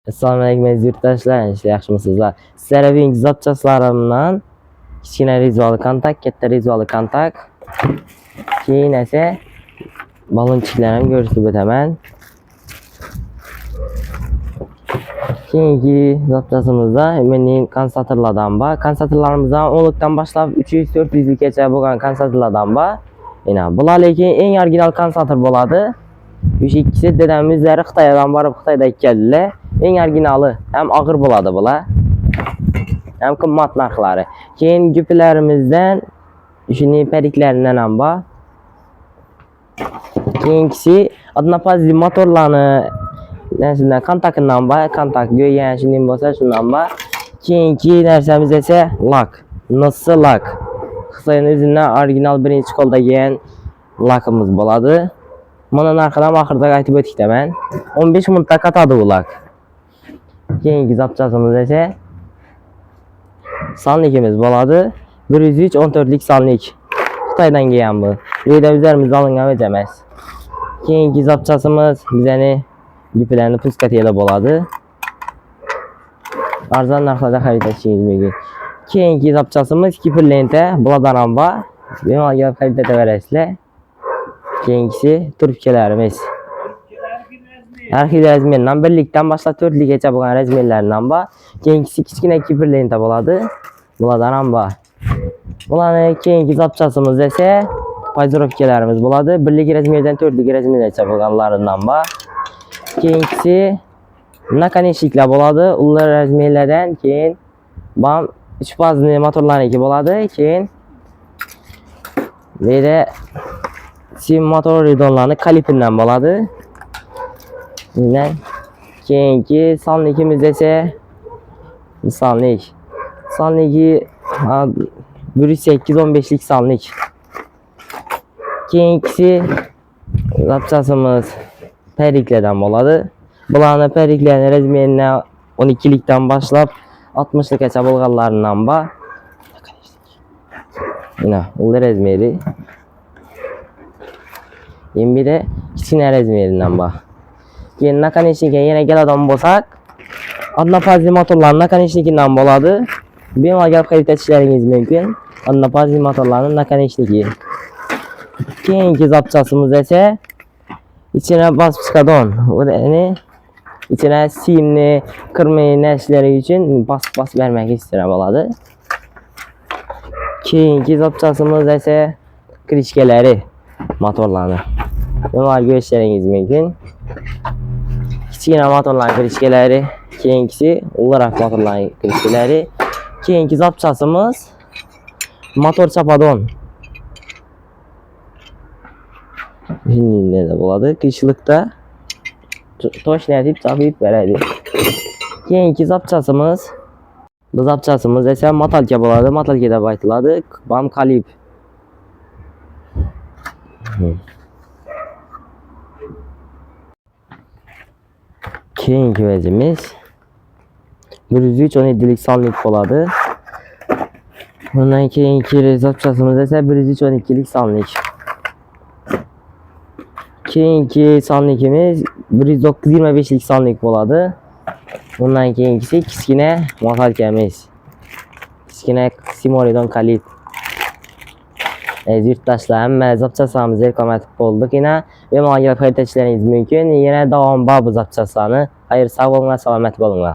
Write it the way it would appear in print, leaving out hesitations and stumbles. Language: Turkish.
Assalomu alaykum aziz yurtdoshlar, yaxshimisizlar? Sizlarga bugungi zapchaslarimdan kichkina rezoli kontakt, katta rezoli kontakt, keyin esa balonchiklarini ko'rsatib o'taman. Keyingi zapchasimizda mening kondensatorlardan bor. Kondensatorlarimizdan 10 dan boshlab 300-400 gacha bo'lgan kondensatorlardan bor. Mana bular lekin eng original kondensator bo'ladi. O'sha ikkisi dadamizlar Xitoydan borib Xitoyda keldilar. Eng originali, ham og'ir bo'ladi bular. Ham qimmat narxlari. Keyin guplarimizdan shuning periklaridan ham bor. Keyingisi однофазli motorlarni narsadan kontaktdan bor, kontakt go'yan shuning bo'lsa shundan bor. Keyingi narsamiz esa lak, Nossa lak. Xitoyning o'zidan original birinchi qo'ldagi lakimiz bo'ladi. Mana narxidan oxirida aytib o'tdim. 15 minutda qatadi bu lak. Keyingi zapchasimiz esa sonligimiz bo'ladi. 103 14lik sonlik. Xitoydan kelgan bu. Bu yerda o'zlarimiz olingan emas. Keyingi zapchasimiz bizning giplarni puskatela bo'ladi. Arzon narxlarda xarid etishingiz mumkin. Keyingi zapchasimiz kipr lenta, bulardan ham bor. Bemalol xarid etaverasizlar. Keyingisi turubkalarimiz. Har xil razmerdan 1likdan boshlab 4likgacha bo'lgan razmerlardan bor. Keyingisi kichkina kipr lenta bo'ladi. Bulardan ham bor. Bularning keyingi zapchasimiz esa pozirovkalarimiz bo'ladi. 1lik razmerdan 4lik razmergacha bo'lganlaridan bor. Keyingisi nakonechniklar bo'ladi. Ular razmerlardan keyin bam 3 fazli motorlarniki bo'ladi. Keyin böyle sim motor ridonlarni kalipinden bo'ladi. Bundan keyingi sonligimiz esa sonligi 108-15lik sonlik. Keyingisi zapchasimiz periklardan bo'ladi. Bularning periklarini razmerini 12likdan boshlab 60likgacha bo'lganlaridan bor. Mana ular razmeri. Endi bir de kichkina razmeridan bor. Keyin nakonechnikka yana keladigan bo'lsak, однофазli motorlar nakonechnikidan bo'ladi. Bemalol xarid etishlaringiz mumkin. Однофазli motorlarning nakonechniki. Keyingi zapchasimiz esa ichine baspchkadon. Ya'ni ichine simni kirmay nashlari uchun bas bermak istirab bo'ladi. Keyingi zapchasimiz esa krishkalari motorlarni. Bemalol ko'rishlaringiz mumkin. Kichkina motorlarning krishkalari, keyingisi ularaq motorlarning krishkalari. Keyingi zapchasimiz motor chapadon. Jinnilarda bo'ladi. Qiyinchilikda toshlatib chapib beradi. Keyingi zapchasimiz bu zapchasimiz esa motalka bo'ladi. Motalka deb aytiladi. Bam kalib. Keyingi vezimiz 103 17lik sonlik bo'ladi. Bundan keyingi zapchasimiz esa 103 12lik sonlik. Keyingi sonligimiz 109 25lik sonlik bo'ladi. Bundan keyingisi kichkina motalkamiz. Kichkina simoridon kalib. Yurtdoshlar hamma zapchalarimizni reklamatib bo'ldik. Yana bemalol xarid etishlaringiz mumkin. Yana davom bor bu zapchalarni. Xayr, sog' bo'linglar, salomat bo'linglar.